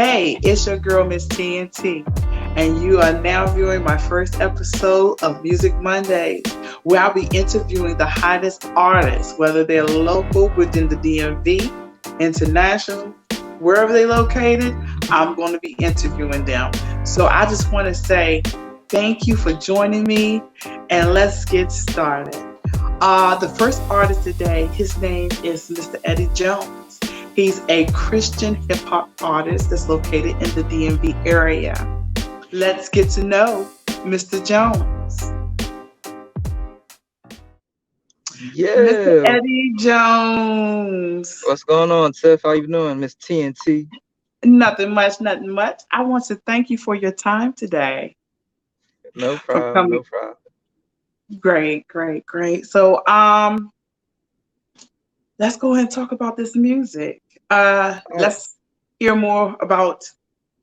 Hey, it's your girl, Miss TNT, and you are now viewing my first episode of Music Mondays, where I'll be interviewing the hottest artists, whether they're local within the DMV, international, wherever they're located, I'm going to be interviewing them. So I just want to say thank you for joining me, and let's get started. The first artist today, his name is Mr. Eddie Jones. He's a Christian hip hop artist that's located in the DMV area. Let's get to know Mr. Jones. Mr. Yeah. Eddie Jones. What's going on, Tiff? How you doing, Miss TNT? Nothing much, nothing much. I want to thank you for your time today. No For problem, coming. no problem. Great, great, great. So, let's go ahead and talk about this music. Oh, Let's hear more about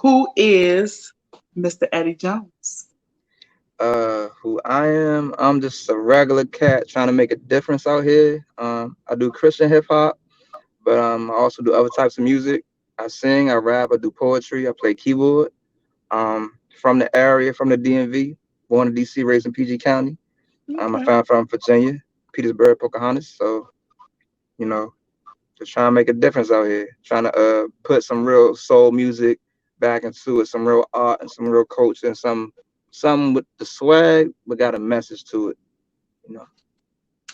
who is Mr. Eddie Jones. who I am? I'm just a regular cat trying to make a difference out here. I do Christian hip hop, but I also do other types of music. I sing, I rap, I do poetry, I play keyboard. From the area, from the DMV, born in DC, raised in PG County. I Okay. found from Virginia, Petersburg, Pocahontas. So, you know, just trying to make a difference out here, trying to put some real soul music back into it, some real art and some real culture and some with the swag, but got a message to it. You know,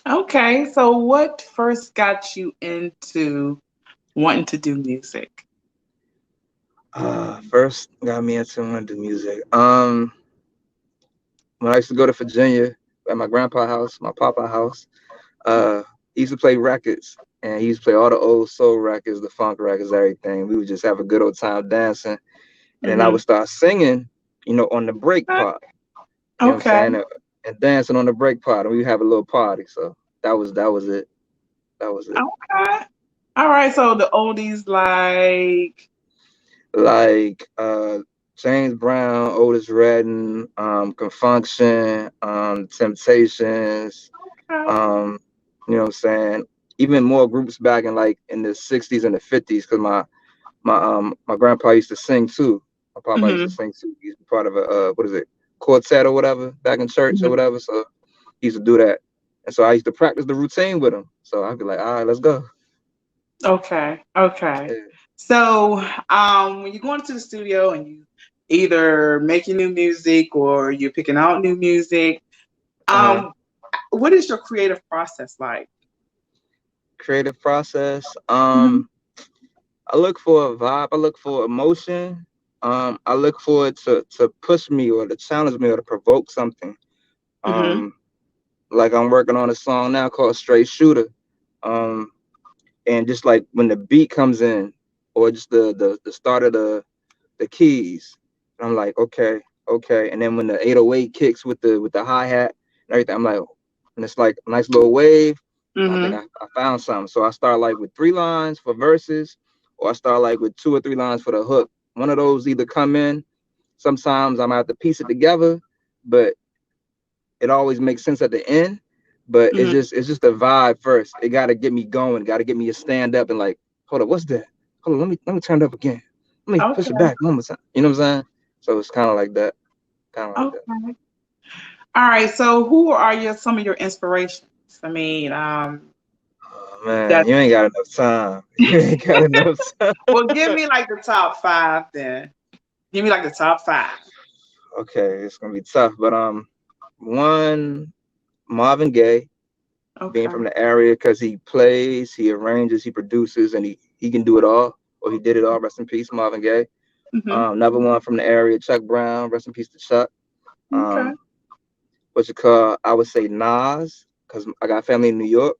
Okay. So, what first got you into wanting to do music? first got me into wanting to do music. When I used to go to Virginia at my grandpa house, my papa house, he used to play records. And he used to play all the old soul records, the funk records, everything. We would just have a good old time dancing. And then I Mm-hmm. would start singing, on the break part. You know what I'm Okay. saying? And dancing on the break part, and we have a little party. So that was it. That was it. Okay. All right. So the oldies like. Like James Brown, Otis Redding, Confunction, Temptations, Okay. um, you know what I'm saying? Even more groups back in like in the '60s and the '50s, because my grandpa used to sing too. My papa used to Mm-hmm. sing too. He's part of a what is it, quartet or whatever back in church or Hmm. whatever. So he used to do that, and so I used to practice the routine with him. So I'd be like, all right, let's go. Okay. Okay. Yeah. So, when you go into the studio and you either making new music or you're picking out new music, Uh-huh. um, what is your creative process like? Creative process. Hmm. I look for a vibe. I look for emotion. I look for it to push me or to challenge me or to provoke something. Hmm. Um, like I'm working on a song now called Straight Shooter. Um, and just like when the beat comes in, or just the start of the keys, I'm like, okay, okay. And then when the 808 kicks with the hi hat and everything, I'm like, and it's like a nice little wave. I think Hmm. I found something. So I start like with 3 lines for verses, or I start like with 2 or 3 lines for the hook. One of those either come in. Sometimes I might have to piece it together, but it always makes sense at the end. But Hmm. it's just a vibe first. It gotta get me going, gotta get me to stand up and like, hold up, what's that? Hold on, let me turn it up again. Let me push it Okay. back one more time. You know what I'm saying? So it's kind of like that. Kind of like that. Okay. All right. So, who are some of your inspirations? I mean, Oh man, that. you ain't got enough time. You ain't got enough time. Well, give me like the top five then. Give me like the top five. Okay, it's gonna be tough, but one, Marvin Gaye, being Okay. from the area, because he plays, he arranges, he produces, and he can do it all, or he did it all. Rest in peace, Marvin Gaye. Hmm. Another one from the area, Chuck Brown. Rest in peace to Chuck. Okay. Um, what you call? I would say Nas, because I got family in New York,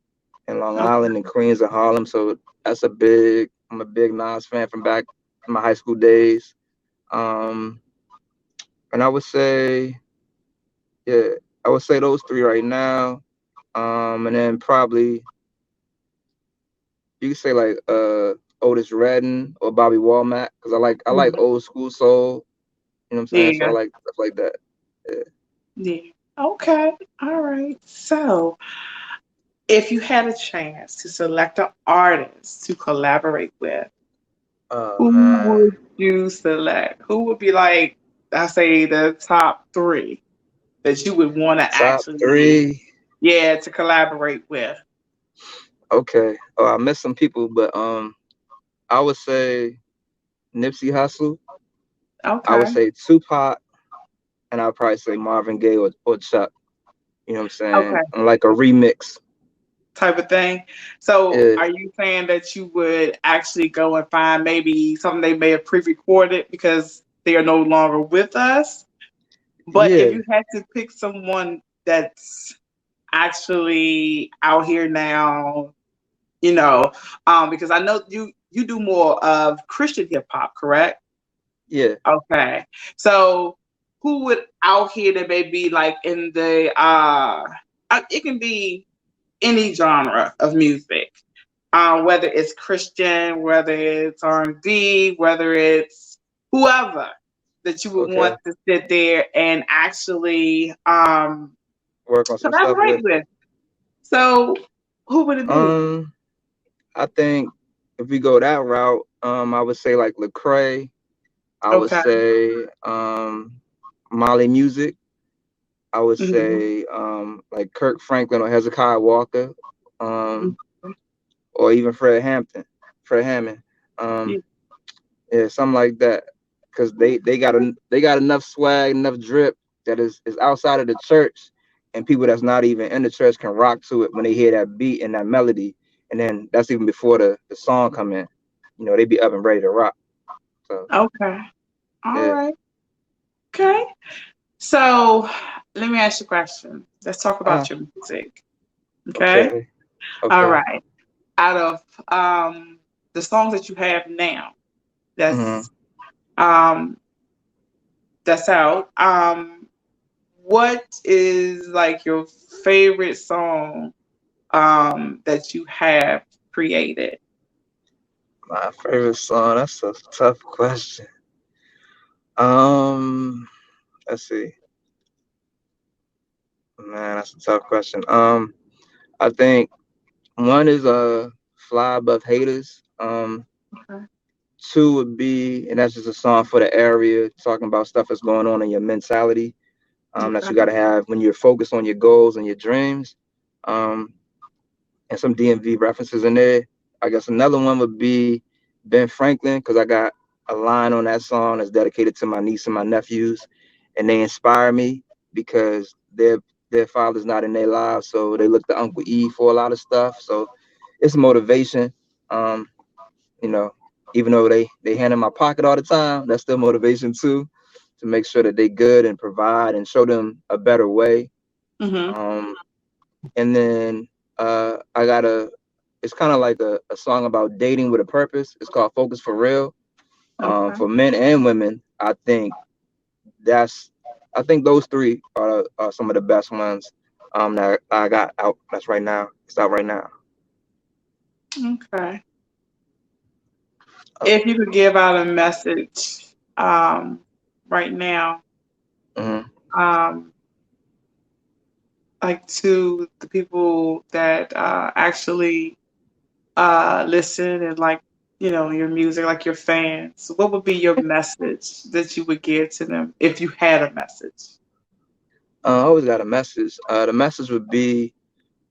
and Long Okay. Island, and Queens, and Harlem. So that's a big. I'm a big Nas fan from back in my high school days. Um, and I would say, yeah, I would say those three right now. And then probably you could say like Otis Redding or Bobby Womack, because I like Mhm. old school soul. You know what I'm saying? So I Yeah. like stuff like that. Yeah. Yeah. Okay. All right. So, if you had a chance to select an artist to collaborate with, Oh Who man, would you select? Who would be like, I say, the top three that you would want to top actually, three. yeah, to collaborate with? Okay. Oh, I missed some people, but I would say Nipsey Hussle. I would Okay. say Tupac, and I'd probably say Marvin Gaye or Chuck. You know what I'm saying? Okay. And like a remix. Type of thing. So, Yeah, are you saying that you would actually go and find maybe something they may have pre-recorded because they are no longer with us? But if yeah, you had to pick someone that's actually out here now, you know, because I know you do more of Christian hip hop, correct? yeah. Okay, so who would out here that may be like in the it can be any genre of music, whether it's Christian, whether it's R&B, whether it's whoever that you would want Okay. to sit there and actually Work on some stuff collaborate with. with. So who would it be? Um, I think if we go that route, I would say like Lecrae. I would Okay. say Molly Music. I would Hmm. say like Kirk Franklin or Hezekiah Walker, um, or even Fred Hammond. Um, yeah, something like that. Cause they got enough swag, enough drip that is outside of the church, and people that's not even in the church can rock to it when they hear that beat and that melody, and then that's even before the song come in. You know, they be up and ready to rock. So Okay. All yeah. right. Okay. So let me ask you a question. Let's talk Ah, about your music. Okay. okay, All okay. right. Out of the songs that you have now, Hmm. that's um that's out. What is like your favorite song that you have created? My favorite song. That's a tough question. Um, let's see. Man, that's a tough question. I think one is Fly Above Haters. Okay. Two would be, and that's just a song for the area, talking about stuff that's going on in your mentality. That Okay. you gotta have when you're focused on your goals and your dreams. Um, and some DMV references in there. I guess another one would be Ben Franklin, because I got a line on that song that's dedicated to my niece and my nephews, and they inspire me because their father's not in their lives, so they look to Uncle E for a lot of stuff. So it's motivation. Um, you know, even though they hand in my pocket all the time, that's still motivation too, to make sure that they good and provide and show them a better way. Mhm. Um, and then I got it's kind of like a song about dating with a purpose. It's called Focus for Real. Okay. For men and women, that's I think those three are some of the best ones that I got out. That's right now. It's out right now. Okay. Oh, If you could give out a message right now, mhm. um, like to the people that actually listen and like, your music, like your fans, what would be your message that you would give to them if you had a message? I always got a message. The message would be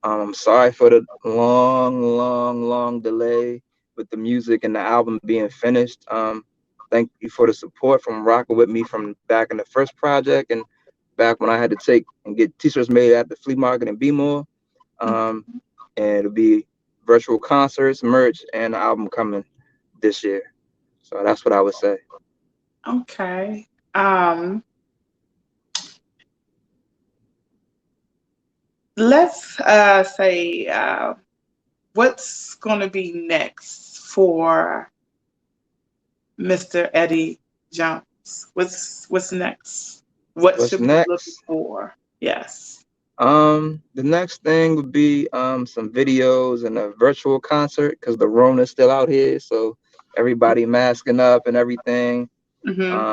I'm sorry for the long delay with the music and the album being finished. Thank you for the support from rocking with me from back in the first project and back when I had to take and get t-shirts made at the flea market in B-More. Um, and it'll be virtual concerts, merch, and the album coming this year. So that's what I would say. Okay. Um, let's say what's going to be next for Mr. Eddie Jones? What's next? What What's should we be looking next? for? Yes. The next thing would be some videos and a virtual concert because the Rona's still out here, so everybody masking up and everything. Mm-hmm.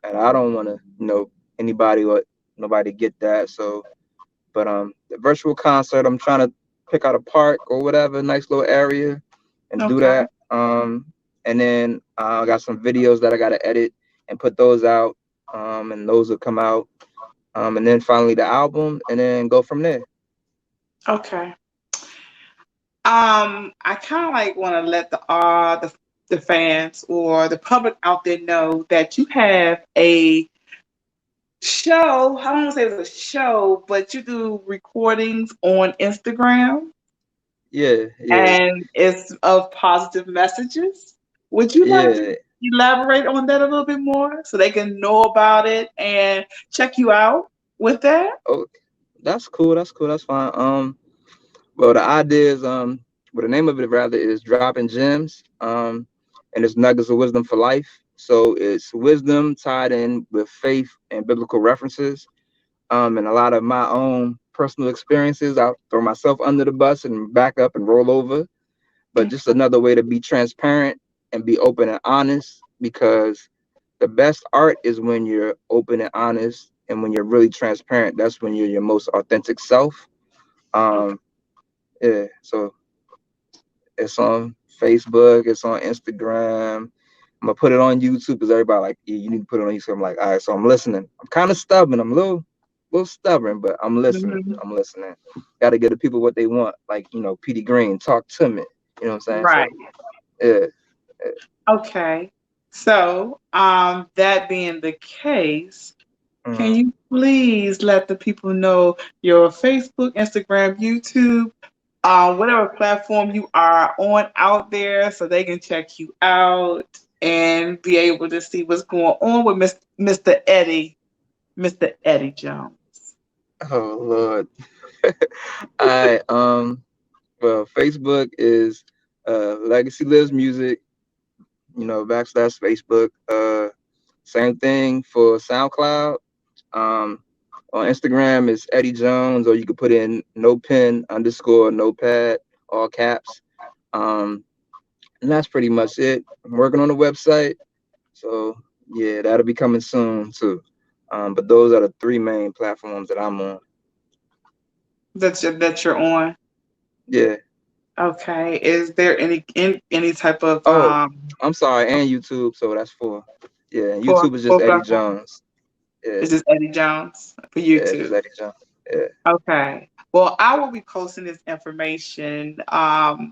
And I don't want to, anybody or nobody get that. So, but the virtual concert, I'm trying to pick out a park or whatever, nice little area, and do Okay. that. and then I got some videos that I got to edit and put those out, and those will come out, and then finally the album, and then go from there. Okay. I kind of like want to let the fans or the public out there know that you have a show. I don't want to say it's a show, but you do recordings on Instagram, Yeah, yeah, and it's of positive messages. Would you like to yeah. elaborate on that a little bit more so they can know about it and check you out with that? Oh, that's cool. That's cool. That's fine. Well, the idea is, well, the name of it rather is Dropping Gems, and it's nuggets of wisdom for life. So it's wisdom tied in with faith and biblical references, and a lot of my own personal experiences. I'll throw myself under the bus and back up and roll over, but just another way to be transparent and be open and honest, because the best art is when you're open and honest, and when you're really transparent, that's when you're your most authentic self. Okay. Um, yeah, so it's on Facebook, it's on Instagram. I'm gonna put it on YouTube because everybody like, yeah, you need to put it on YouTube. I'm like, all right, so I'm listening. I'm kind of stubborn. I'm a little stubborn, but I'm listening. Mhm. I'm listening. Got to give the people what they want. Like, Petey Green, talk to me. You know what I'm saying? So Right. yeah, Okay. So, that being the case, can yeah. you please let the people know your Facebook, Instagram, YouTube, whatever platform you are on out there so they can check you out and be able to see what's going on with Mr. Eddie Jones? Oh Lord. All right. Well, Facebook is Legacy Lives Music. Backslash Facebook. Same thing for SoundCloud. Um, on Instagram is Eddie Jones, or you could put in no pen underscore notepad, all caps. And that's pretty much it. I'm working on the website, so yeah, that'll be coming soon too. But those are the three main platforms that I'm on. That you're on. Yeah. Okay. Is there any type of Oh, I'm sorry, and YouTube, so that's four. Yeah, and for YouTube is just for Eddie platform? Jones. Yeah, Is this Eddie Jones for yeah, just YouTube? Eddie Jones. Yeah. Okay. Well, I will be posting this information,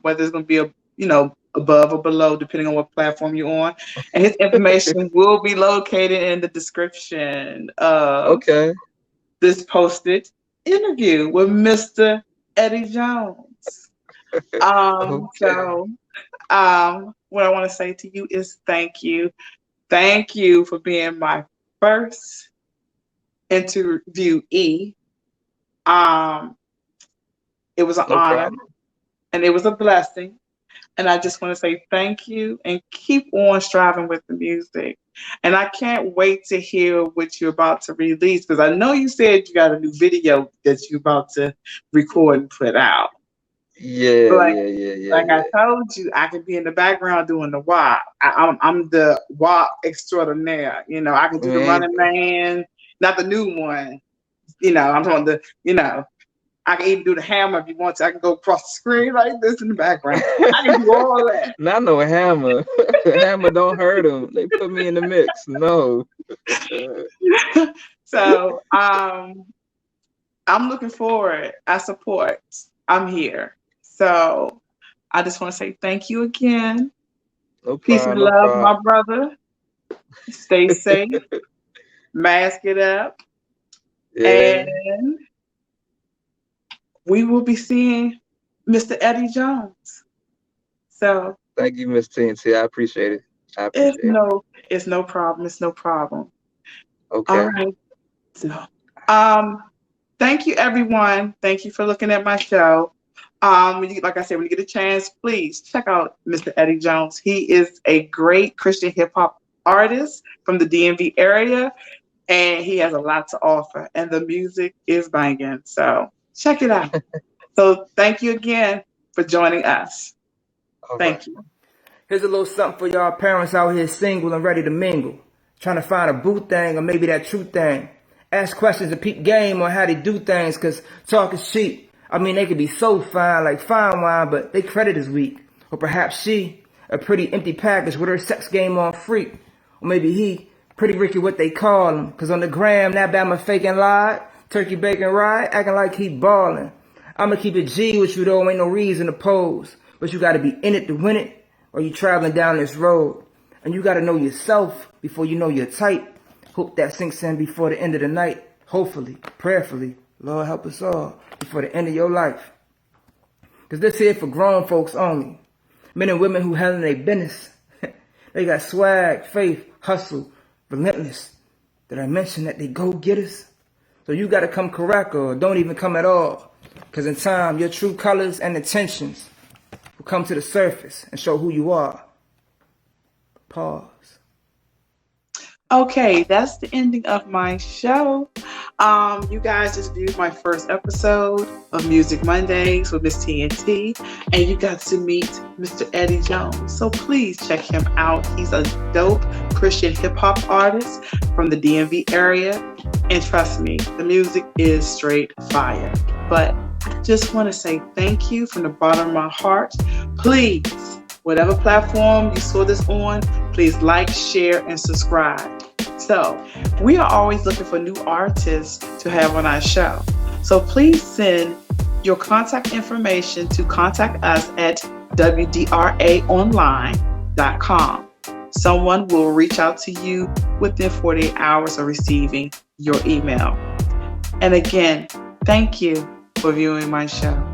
whether it's going to be above or below, depending on what platform you're on. And his information will be located in the description of Okay. this posted interview with Mr. Eddie Jones. Okay. So, what I want to say to you is thank you. Thank you for being my first interviewee. Um, it was an No honor problem. and it was a blessing. And I just want to say thank you and keep on striving with the music. And I can't wait to hear what you're about to release because I know you said you got a new video that you're about to record and put out. Yeah, Like yeah, yeah, yeah, like I yeah. told you, I can be in the background doing the WAP. I'm the WAP extraordinaire. I can do the Man, Running Man, not the new one. I'm talking I can even do the hammer if you want to. I can go across the screen like this in the background. I can do all not no hammer. Hammer don't hurt them. They put me in the mix. No. that. So I'm looking forward. I support. I'm here. So I just want to say thank you again. No Peace and problem. No love, my problem. brother. Stay safe. Mask it up. Yeah. And we will be seeing Mr. Eddie Jones. So Thank you, Miss TNT. I appreciate it. I it's appreciate it. no it's no problem. It's no problem. All Okay. right. So um thank you everyone. Thank you for looking at my show. Like I said, when you get a chance, please check out Mr. Eddie Jones. He is a great Christian hip hop artist from the DMV area, and he has a lot to offer. And the music is banging. So check it out. So thank you again for joining us. All right. Thank you. Here's a little something for y'all parents out here single and ready to mingle. Trying to find a boo thing or maybe that true thing. Ask questions and peep game on how they do things, cause talk is cheap. I mean, they could be so fine like fine wine, but they credit is weak. Or perhaps she, a pretty empty package with her sex game on freak. Or maybe he, pretty Ricky what they call him. Cause on the gram, that Bama faking lied, turkey bacon ride, acting like he ballin'. I'ma keep it G with you though, ain't no reason to pose. But you gotta be in it to win it, or you traveling down this road. And you gotta know yourself before you know your type. Hope that sinks in before the end of the night. Hopefully, prayerfully, Lord help us all, before the end of your life. Cause this here for grown folks only. Men and women who handling their business. They got swag, faith, hustle, relentless. Did I mention that they go-getters? So you gotta come correct or don't even come at all. Cause in time, your true colors and intentions will come to the surface and show who you are. Pause. Okay, that's the ending of my show. You guys just viewed my first episode of Music Mondays with Miss TNT, and you got to meet Mr. Eddie Jones. So please check him out. He's a dope Christian hip hop artist from the DMV area, and trust me, the music is straight fire. But I just want to say thank you from the bottom of my heart. Please, whatever platform you saw this on, please like, share, and subscribe. So we are always looking for new artists to have on our show. So please send your contact information to contact us at wdraonline.com. Someone will reach out to you within 48 hours of receiving your email. And again, thank you for viewing my show.